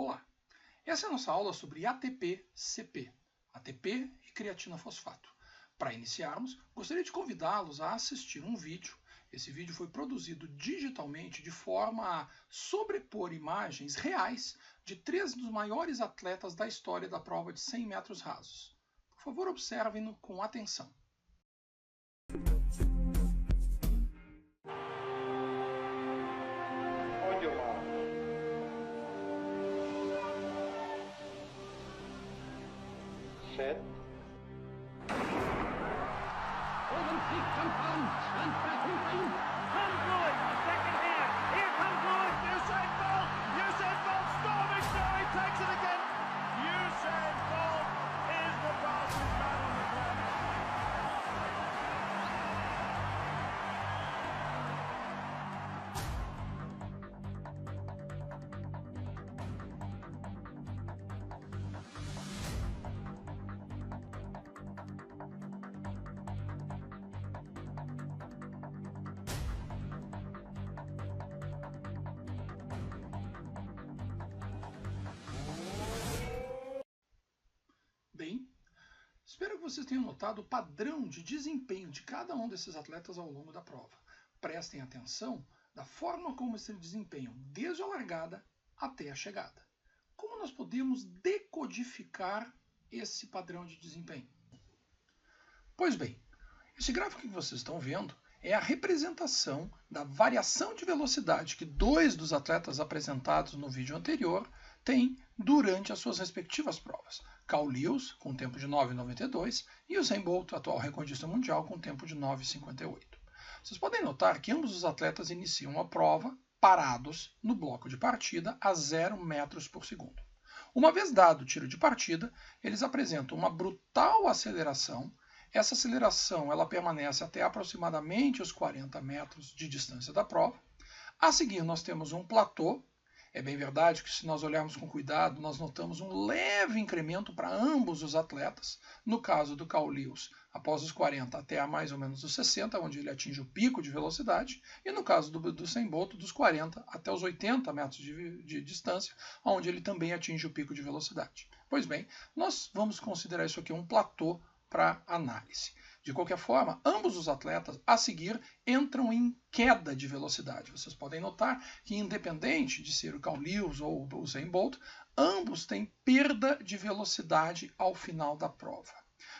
Olá, essa é a nossa aula sobre ATP-CP, ATP e creatina fosfato. Para iniciarmos, gostaria de convidá-los a assistir um vídeo. Esse vídeo foi produzido digitalmente de forma a sobrepor imagens reais de 3 dos maiores atletas da história da prova de 100 metros rasos. Por favor, observem-no com atenção. Set. Olympic champion, and Verstappen comes Lewis, second here. Here comes Lewis. Usain Bolt. Usain Bolt storming through. He takes it again. Usain Bolt is the fastest man on the planet. Bem, espero que vocês tenham notado o padrão de desempenho de cada um desses atletas ao longo da prova. Prestem atenção da forma como eles se desempenham desde a largada até a chegada. Como nós podemos decodificar esse padrão de desempenho? Pois bem, esse gráfico que vocês estão vendo é a representação da variação de velocidade que 2 dos atletas apresentados no vídeo anterior têm durante as suas respectivas provas. Carl Lewis, com tempo de 9,92, e Usain Bolt, atual recordista mundial, com tempo de 9,58. Vocês podem notar que ambos os atletas iniciam a prova parados no bloco de partida a 0 metros por segundo. Uma vez dado o tiro de partida, eles apresentam uma brutal aceleração. Essa aceleração ela permanece até aproximadamente os 40 metros de distância da prova. A seguir, nós temos um platô. É bem verdade que, se nós olharmos com cuidado, nós notamos um leve incremento para ambos os atletas. No caso do Carl Lewis, após os 40 até a mais ou menos os 60, onde ele atinge o pico de velocidade. E no caso do Usain Bolt, dos 40 até os 80 metros de distância, onde ele também atinge o pico de velocidade. Pois bem, nós vamos considerar isso aqui um platô para análise. De qualquer forma, ambos os atletas, a seguir, entram em queda de velocidade. Vocês podem notar que, independente de ser o Carl Lewis ou o Usain Bolt, ambos têm perda de velocidade ao final da prova.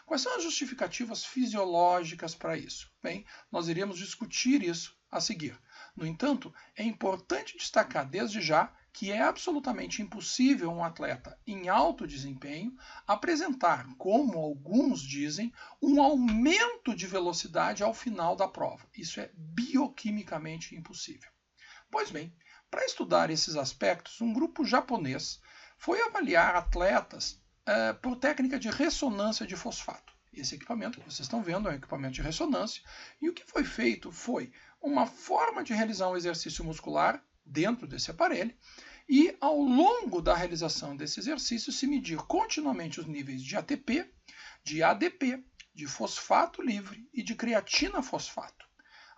Quais são as justificativas fisiológicas para isso? Bem, nós iremos discutir isso a seguir. No entanto, é importante destacar desde já que é absolutamente impossível um atleta em alto desempenho apresentar, como alguns dizem, um aumento de velocidade ao final da prova. Isso é bioquimicamente impossível. Pois bem, para estudar esses aspectos, um grupo japonês foi avaliar atletas por técnica de ressonância de fosfato. Esse equipamento que vocês estão vendo é um equipamento de ressonância, e o que foi feito foi uma forma de realizar um exercício muscular dentro desse aparelho, e ao longo da realização desse exercício se medir continuamente os níveis de ATP, de ADP, de fosfato livre e de creatina fosfato.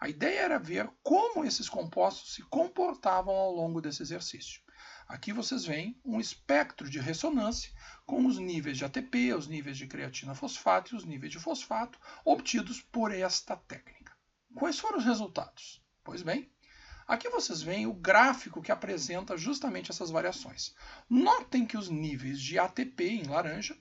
A ideia era ver como esses compostos se comportavam ao longo desse exercício. Aqui vocês veem um espectro de ressonância com os níveis de ATP, os níveis de creatina fosfato e os níveis de fosfato obtidos por esta técnica. Quais foram os resultados? Pois bem, aqui vocês veem o gráfico que apresenta justamente essas variações. Notem que os níveis de ATP, em laranja,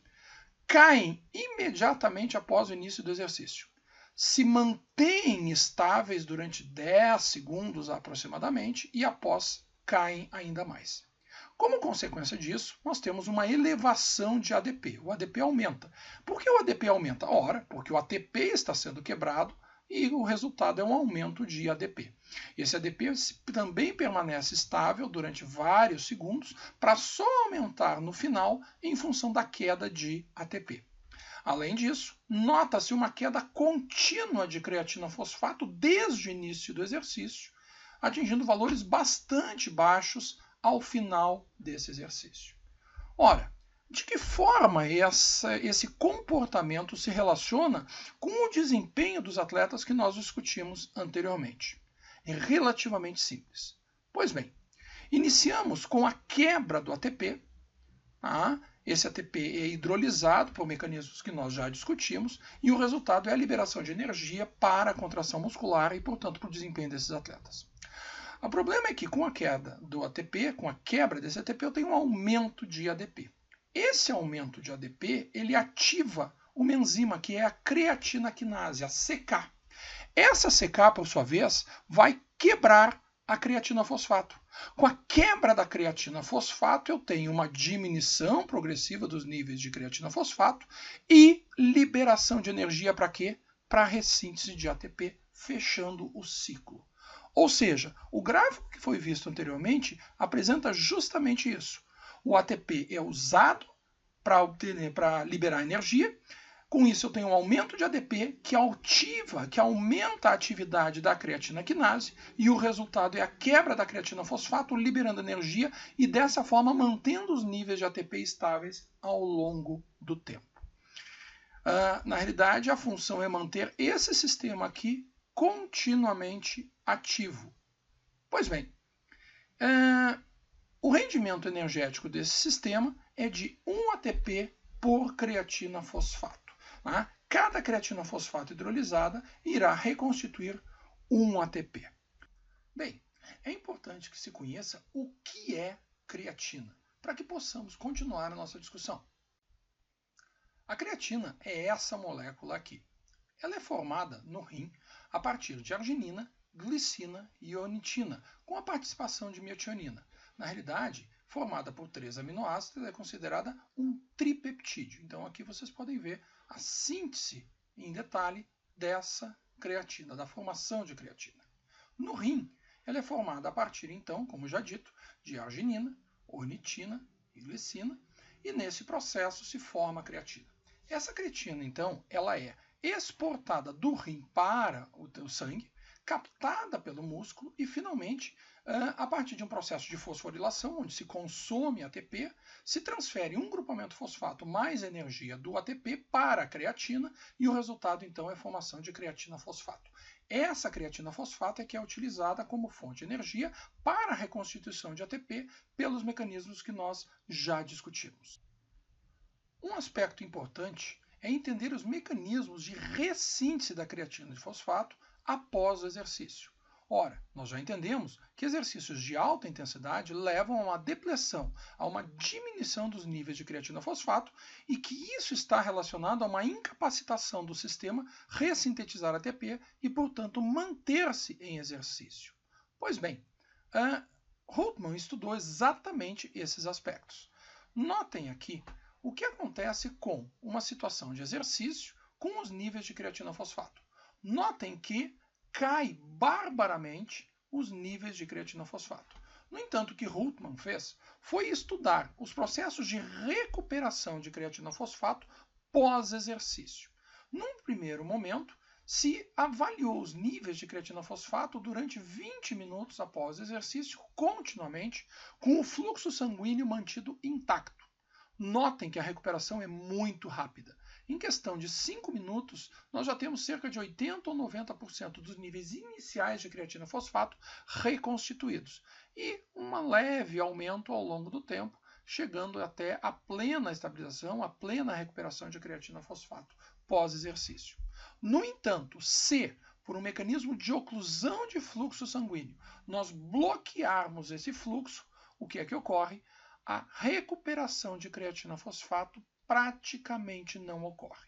caem imediatamente após o início do exercício. Se mantêm estáveis durante 10 segundos aproximadamente e após caem ainda mais. Como consequência disso, nós temos uma elevação de ADP. O ADP aumenta. Por que o ADP aumenta? Ora, porque o ATP está sendo quebrado e o resultado é um aumento de ADP. Esse ADP também permanece estável durante vários segundos para só aumentar no final em função da queda de ATP. Além disso, nota-se uma queda contínua de creatina fosfato desde o início do exercício, atingindo valores bastante baixos ao final desse exercício. Ora, de que forma esse comportamento se relaciona com o desempenho dos atletas que nós discutimos anteriormente? É relativamente simples. Pois bem, iniciamos com a quebra do ATP Tá? Esse ATP é hidrolisado por mecanismos que nós já discutimos e o resultado é a liberação de energia para a contração muscular e, portanto, para o desempenho desses atletas. O problema é que com a queda do ATP, com a quebra desse ATP, eu tenho um aumento de ADP. Esse aumento de ADP, ele ativa uma enzima que é a creatina quinase, a CK. Essa CK, por sua vez, vai quebrar a creatina fosfato. Com a quebra da creatina fosfato, eu tenho uma diminuição progressiva dos níveis de creatina fosfato e liberação de energia para quê? Para a ressíntese de ATP, fechando o ciclo. Ou seja, o gráfico que foi visto anteriormente apresenta justamente isso. O ATP é usado para liberar energia. Com isso, eu tenho um aumento de ADP que aumenta a atividade da creatina quinase e o resultado é a quebra da creatina fosfato, liberando energia e dessa forma mantendo os níveis de ATP estáveis ao longo do tempo. Na realidade, a função é manter esse sistema aqui continuamente ativo. Pois bem, o rendimento energético desse sistema é de 1 ATP por creatina fosfato. Cada creatina fosfato hidrolisada irá reconstituir 1 ATP. Bem, é importante que se conheça o que é creatina, para que possamos continuar a nossa discussão. A creatina é essa molécula aqui. Ela é formada no rim a partir de arginina, glicina e onitina, com a participação de metionina. Na realidade, formada por 3 aminoácidos, é considerada um tripeptídeo. Então aqui vocês podem ver a síntese em detalhe dessa creatina, da formação de creatina. No rim, ela é formada a partir, então, como já dito, de arginina, ornitina e glicina, e nesse processo se forma a creatina. Essa creatina, então, ela é exportada do rim para o sangue, captada pelo músculo e, finalmente, a partir de um processo de fosforilação, onde se consome ATP, se transfere um grupamento fosfato mais energia do ATP para a creatina e o resultado, então, é a formação de creatina fosfato. Essa creatina fosfato é que é utilizada como fonte de energia para a reconstituição de ATP pelos mecanismos que nós já discutimos. Um aspecto importante é entender os mecanismos de ressíntese da creatina de fosfato após o exercício. Ora, nós já entendemos que exercícios de alta intensidade levam a uma depressão, a uma diminuição dos níveis de creatina fosfato e que isso está relacionado a uma incapacitação do sistema ressintetizar ATP e, portanto, manter-se em exercício. Pois bem, Rothman estudou exatamente esses aspectos. Notem aqui o que acontece com uma situação de exercício com os níveis de creatina fosfato. Notem que cai barbaramente os níveis de creatina fosfato. No entanto, o que Rothman fez foi estudar os processos de recuperação de creatina fosfato pós-exercício. Num primeiro momento, se avaliou os níveis de creatina fosfato durante 20 minutos após o exercício, continuamente, com o fluxo sanguíneo mantido intacto. Notem que a recuperação é muito rápida. Em questão de 5 minutos, nós já temos cerca de 80% ou 90% dos níveis iniciais de creatina fosfato reconstituídos e um leve aumento ao longo do tempo, chegando até a plena estabilização, a plena recuperação de creatina fosfato pós-exercício. No entanto, se por um mecanismo de oclusão de fluxo sanguíneo nós bloquearmos esse fluxo, o que é que ocorre? A recuperação de creatina fosfato praticamente não ocorre.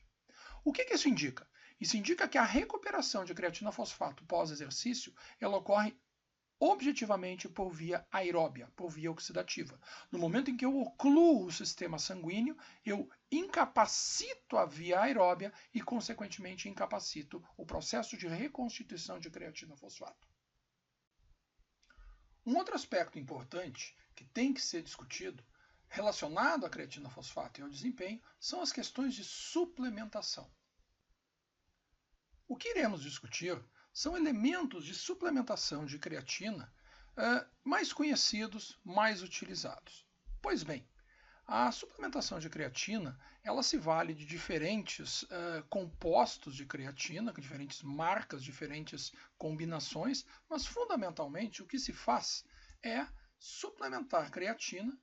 O que isso indica? Isso indica que a recuperação de creatina fosfato pós-exercício ela ocorre objetivamente por via aeróbia, por via oxidativa. No momento em que eu ocluo o sistema sanguíneo, eu incapacito a via aeróbia e, consequentemente, incapacito o processo de reconstituição de creatina fosfato. Um outro aspecto importante que tem que ser discutido relacionado à creatina fosfato e ao desempenho são as questões de suplementação. O que iremos discutir são elementos de suplementação de creatina mais conhecidos, mais utilizados. Pois bem, a suplementação de creatina ela se vale de diferentes compostos de creatina, com diferentes marcas, diferentes combinações, mas fundamentalmente o que se faz é suplementar creatina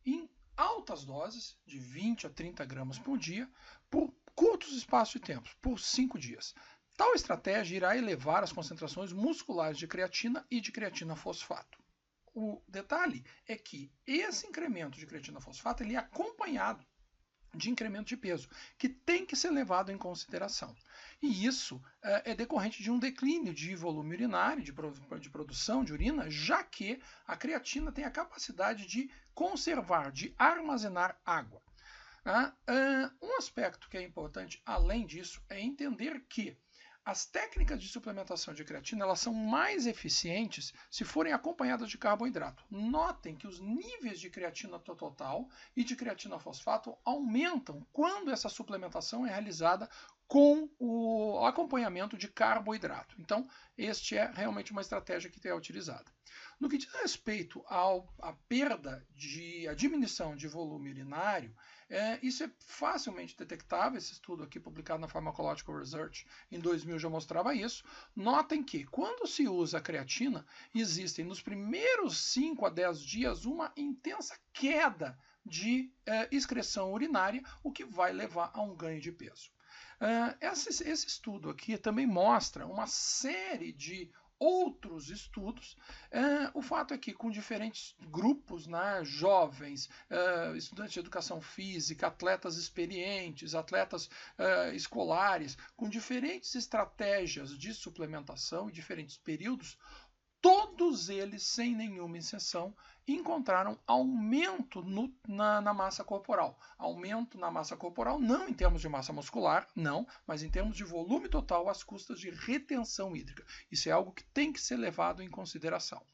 em altas doses, de 20 a 30 gramas por dia, por curtos espaços de tempo, por 5 dias. Tal estratégia irá elevar as concentrações musculares de creatina e de creatina fosfato. O detalhe é que esse incremento de creatina fosfato ele é acompanhado de incremento de peso, que tem que ser levado em consideração. E isso é decorrente de um declínio de volume urinário, de produção de urina, já que a creatina tem a capacidade de conservar, de armazenar água. Um aspecto que é importante, além disso, é entender que as técnicas de suplementação de creatina elas são mais eficientes se forem acompanhadas de carboidrato. Notem que os níveis de creatina total e de creatina fosfato aumentam quando essa suplementação é realizada com o acompanhamento de carboidrato. Então, este é realmente uma estratégia que é utilizada. No que diz respeito à perda a diminuição de volume urinário, isso é facilmente detectável. Esse estudo aqui publicado na Pharmacological Research em 2000 já mostrava isso. Notem que quando se usa a creatina, existem nos primeiros 5 a 10 dias uma intensa queda de excreção urinária, o que vai levar a um ganho de peso. Esse estudo aqui também mostra uma série de outros estudos. O fato é que com diferentes grupos, né, jovens, estudantes de educação física, atletas experientes, atletas escolares, com diferentes estratégias de suplementação e diferentes períodos, todos eles, sem nenhuma exceção, encontraram aumento na massa corporal. Aumento na massa corporal, não em termos de massa muscular, não, mas em termos de volume total às custas de retenção hídrica. Isso é algo que tem que ser levado em consideração.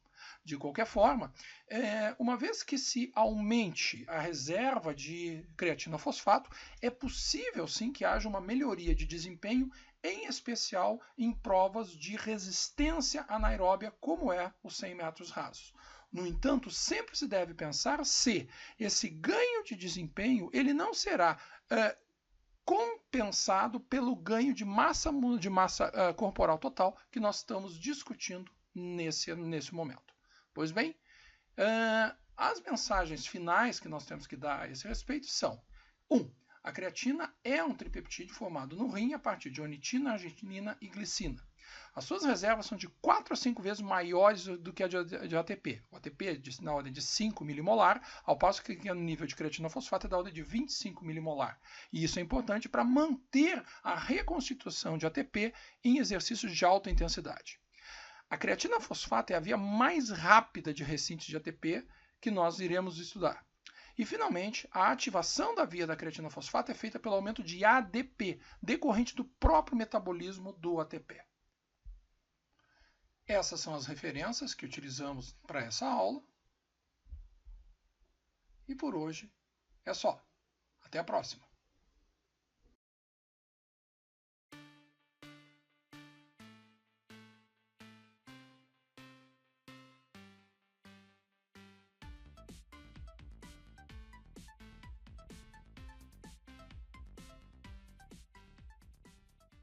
De qualquer forma, uma vez que se aumente a reserva de creatina fosfato, é possível sim que haja uma melhoria de desempenho, em especial em provas de resistência anaeróbia, como é os 100 metros rasos. No entanto, sempre se deve pensar se esse ganho de desempenho ele não será compensado pelo ganho de massa corporal total que nós estamos discutindo nesse momento. Pois bem, as mensagens finais que nós temos que dar a esse respeito são: 1. A creatina é um tripeptídeo formado no rim a partir de onitina, arginina e glicina. As suas reservas são de 4 a 5 vezes maiores do que a de ATP. O ATP é na ordem de 5 milimolar, ao passo que o nível de creatina fosfato é da ordem de 25 milimolar. E isso é importante para manter a reconstituição de ATP em exercícios de alta intensidade. A creatina fosfato é a via mais rápida de ressíntese de ATP que nós iremos estudar. E, finalmente, a ativação da via da creatina fosfato é feita pelo aumento de ADP, decorrente do próprio metabolismo do ATP. Essas são as referências que utilizamos para essa aula. E por hoje é só. Até a próxima!